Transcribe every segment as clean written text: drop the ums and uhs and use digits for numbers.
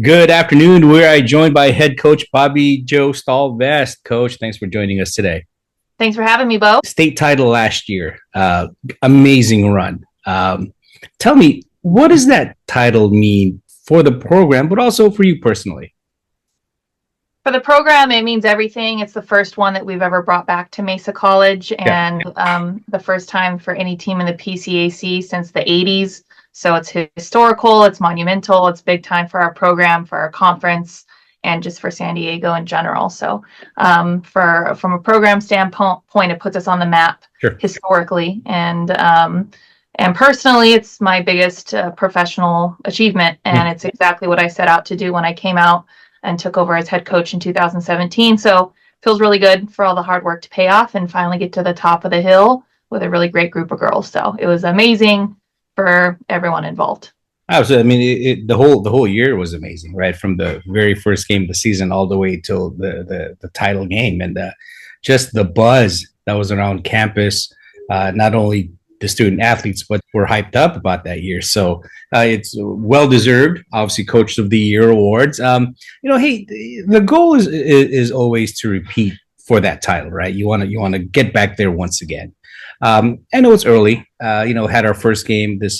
Good afternoon. We're joined by head coach Bobbie Jo Stall-Vest. Coach, thanks for joining us today. Thanks for having me, Bo. State title last year. Amazing run. Tell me, what does that title mean for the program, but also for you personally? For the program, it means everything. It's the first one that we've ever brought back to Mesa College, Yeah. and the first time for any team in the PCAC since the 80s. So it's historical, it's monumental, it's big time for our program, for our conference, and just for San Diego in general. So from a program standpoint, it puts us on the map Sure. historically, and personally, it's my biggest professional achievement, and it's exactly what I set out to do when I came out and took over as head coach in 2017. So feels really good for all the hard work to pay off and finally get to the top of the hill with a really great group of girls. So it was amazing for everyone involved. Absolutely. I mean, the whole year was amazing, right? From the very first game of the season all the way till the title game, and just the buzz that was around campus. Not only the student athletes, but we're hyped up about that year. So it's well deserved. Obviously, Coach of the Year awards. Hey, the goal is always to repeat for that title, right? You want to get back there once again. I know it's early. Had our first game this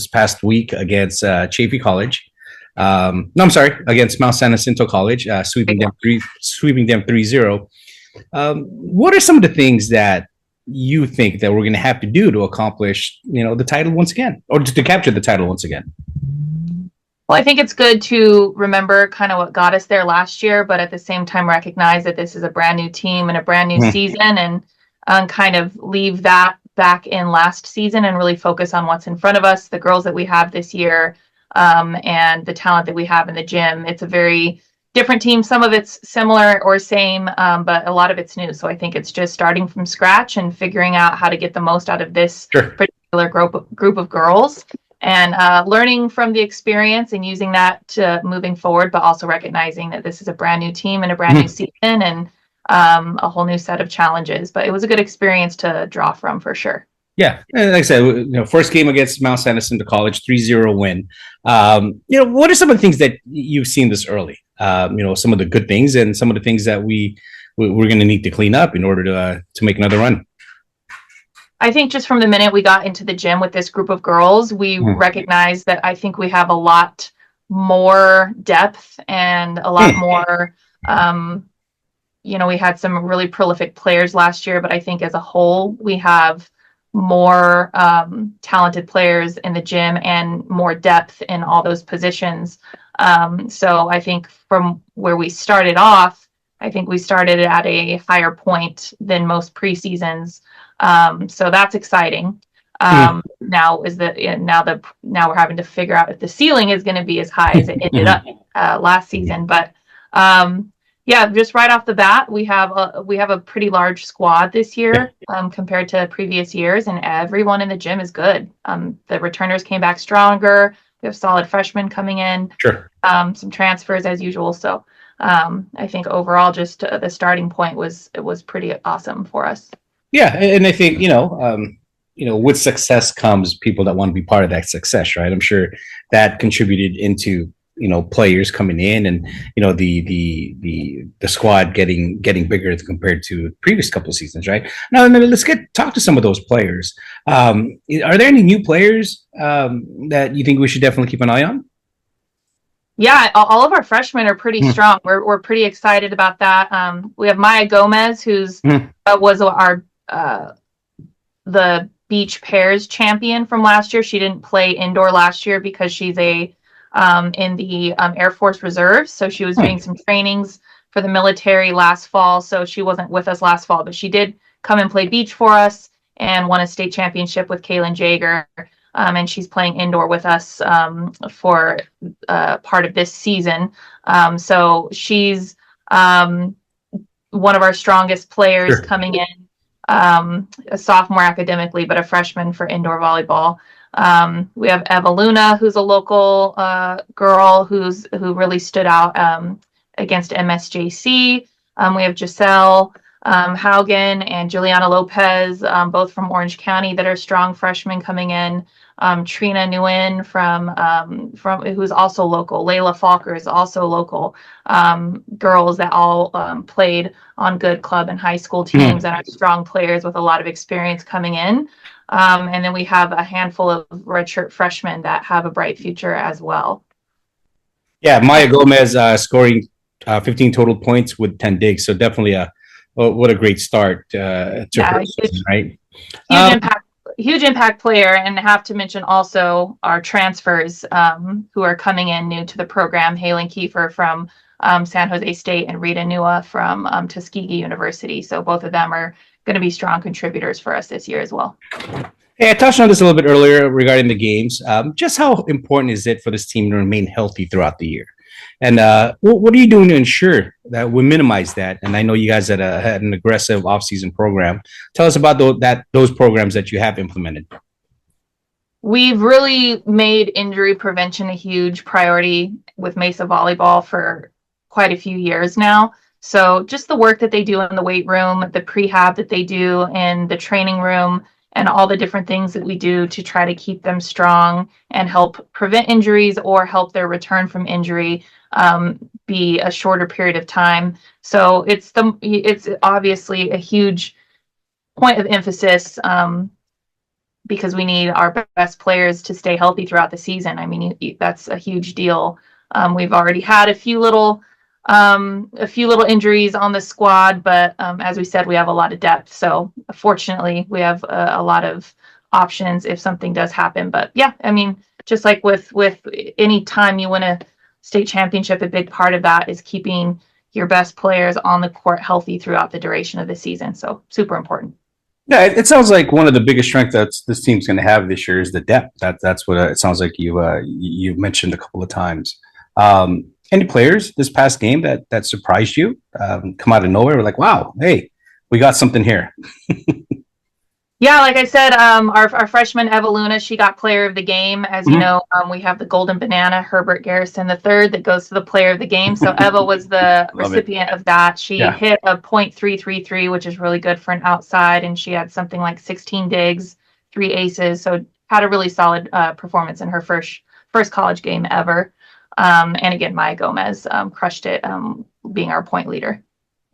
past week against Chaffey College. No, I'm sorry, against Mount San Jacinto College, sweeping them 3-0. What are some of the things that you think that we're going to have to do to accomplish, the title once again, or to capture the title once again? Well, I think it's good to remember kind of what got us there last year, but at the same time recognize that this is a brand new team and a brand new season, and kind of leave that back in last season and really focus on what's in front of us, the girls that we have this year, and the talent that we have in the gym. It's a very different team. Some of it's similar or same, but a lot of it's new. So I think it's just starting from scratch and figuring out how to get the most out of this Sure. particular group of girls, and learning from the experience and using that to moving forward, but also recognizing that this is a brand new team and a brand new season, and a whole new set of challenges. But it was a good experience to draw from for sure. Yeah, and like I said, first game against Mount San Jacinto College, 3-0 win. What are some of the things that you've seen this early? Some of the good things and some of the things that we're going to need to clean up in order to make another run. I think just from the minute we got into the gym with this group of girls, we recognized that I think we have a lot more depth and a lot more. We had some really prolific players last year, but I think as a whole, we have more talented players in the gym and more depth in all those positions. So I think from where we started off, I think we started at a higher point than most preseasons. So that's exciting. Now we're having to figure out if the ceiling is going to be as high as it ended up last season. But yeah, just right off the bat, we have a pretty large squad this year compared to previous years, and everyone in the gym is good. The returners came back stronger. We have solid freshmen coming in. Sure. Some transfers as usual. So I think overall, just the starting point was pretty awesome for us. Yeah, and I think with success comes people that want to be part of that success, right? I'm sure that contributed into players coming in, and the squad getting bigger compared to previous couple of seasons, right? Now let's talk to some of those players. Are there any new players that you think we should definitely keep an eye on? Yeah, all of our freshmen are pretty strong. We're pretty excited about that. We have Maya Gomez, who's was our the beach pairs champion from last year. She didn't play indoor last year because she's in the Air Force Reserves. So she was doing some trainings for the military last fall. So she wasn't with us last fall, but she did come and play beach for us and won a state championship with Kaylin Jaeger. And she's playing indoor with us for part of this season. So she's one of our strongest players coming in, a sophomore academically, but a freshman for indoor volleyball. We have Eva Luna, who's a local girl who really stood out against MSJC. We have Giselle Haugen and Juliana Lopez, both from Orange County, that are strong freshmen coming in. Trina Nguyen from who's also local. Layla Falker is also local. Girls that all played on good club and high school teams and are strong players with a lot of experience coming in. And then we have a handful of redshirt freshmen that have a bright future as well. Yeah, Maya Gomez scoring 15 total points with 10 digs. So definitely what a great start to her season, right? Huge impact player, and have to mention also our transfers who are coming in new to the program. Halen Kiefer from San Jose State and Rita Nua from Tuskegee University. So both of them are going to be strong contributors for us this year as well. Hey, I touched on this a little bit earlier regarding the games. Just how important is it for this team to remain healthy throughout the year? And what are you doing to ensure that we minimize that? And I know you guys had an aggressive offseason program. Tell us about those programs that you have implemented. We've really made injury prevention a huge priority with Mesa Volleyball for quite a few years now. So just the work that they do in the weight room, the prehab that they do in the training room, and all the different things that we do to try to keep them strong and help prevent injuries or help their return from injury be a shorter period of time. So it's obviously a huge point of emphasis because we need our best players to stay healthy throughout the season. I mean, that's a huge deal. We've already had a few little injuries on the squad, but as we said, we have a lot of depth. So fortunately, we have a lot of options if something does happen. But yeah, I mean, just like with any time you win a state championship, a big part of that is keeping your best players on the court healthy throughout the duration of the season. So super important. Yeah, it sounds like one of the biggest strengths that this team's going to have this year is the depth. That's what it sounds like you mentioned a couple of times. Any players this past game that surprised you? Come out of nowhere, we're like, wow, hey, we got something here. Yeah, like I said, our freshman Eva Luna, she got player of the game. As you know, we have the golden banana, Herbert Garrison III, that goes to the player of the game. So Eva was the recipient of that. She hit a .333, which is really good for an outside, and she had something like 16 digs, 3 aces. So had a really solid performance in her first college game ever. And again, Maya Gomez crushed it, being our point leader.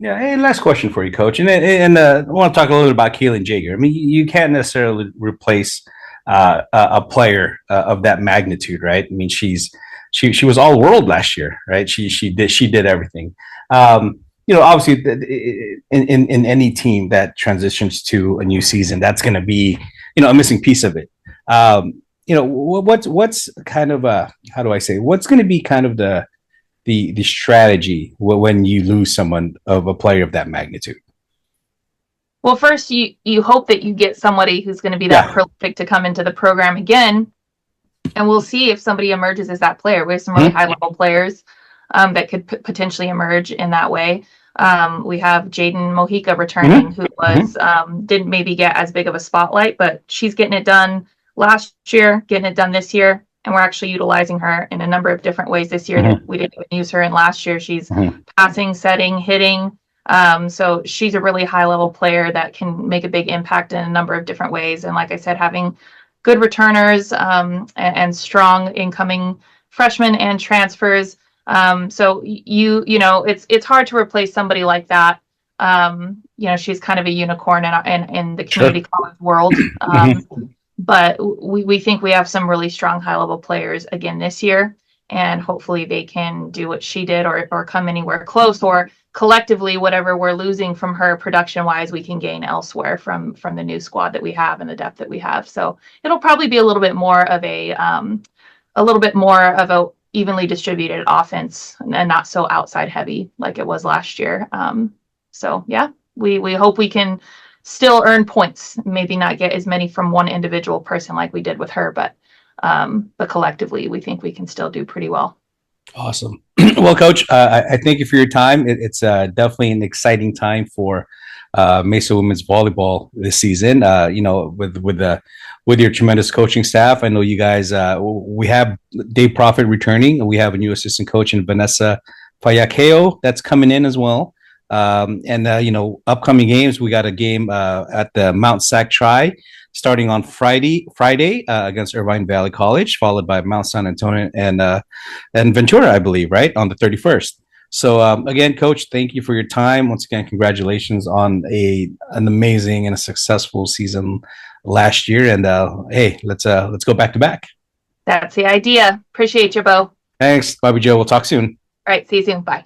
Yeah. Hey, last question for you, Coach. And I want to talk a little bit about Kaylin Jager. I mean, you can't necessarily replace a player of that magnitude, right? I mean, she was all world last year, right? She did everything. Obviously, in any team that transitions to a new season, that's going to be a missing piece of it. What's kind of how do I say? What's going to be kind of the strategy when you lose someone of a player of that magnitude? Well, first you hope that you get somebody who's going to be that prolific to come into the program again, and we'll see if somebody emerges as that player. We have some really high level players that could potentially emerge in that way. We have Jaden Mojica returning, who was didn't maybe get as big of a spotlight, but she's getting it done last year, getting it done this year. And we're actually utilizing her in a number of different ways this year that we didn't even use her in last year. She's passing, setting, hitting. So she's a really high level player that can make a big impact in a number of different ways. And like I said, having good returners and strong incoming freshmen and transfers. So it's hard to replace somebody like that. She's kind of a unicorn in the community college world. But we think we have some really strong high-level players again this year, and hopefully they can do what she did or come anywhere close, or collectively whatever we're losing from her production-wise, we can gain elsewhere from the new squad that we have and the depth that we have. So it'll probably be a little bit more of a evenly distributed offense and not so outside heavy like it was last year. So yeah, we hope we can still earn points, maybe not get as many from one individual person like we did with her, but collectively we think we can still do pretty well. Awesome. Well, Coach, I thank you for your time. It's definitely an exciting time for Mesa women's volleyball this season. With your tremendous coaching staff, I know you guys. We have Dave Profit returning, and we have a new assistant coach in Vanessa Fayakeo that's coming in as well. Upcoming games, we got a game at the Mount Sac Tri starting on Friday against Irvine Valley College, followed by Mount San Antonio and Ventura, I believe, right on the 31st. So again, Coach, thank you for your time. Once again, congratulations on an amazing and a successful season last year. And hey, let's go back to back. That's the idea. Appreciate you, Bo. Thanks, Bobbie Jo. We'll talk soon. All right, see you soon. Bye.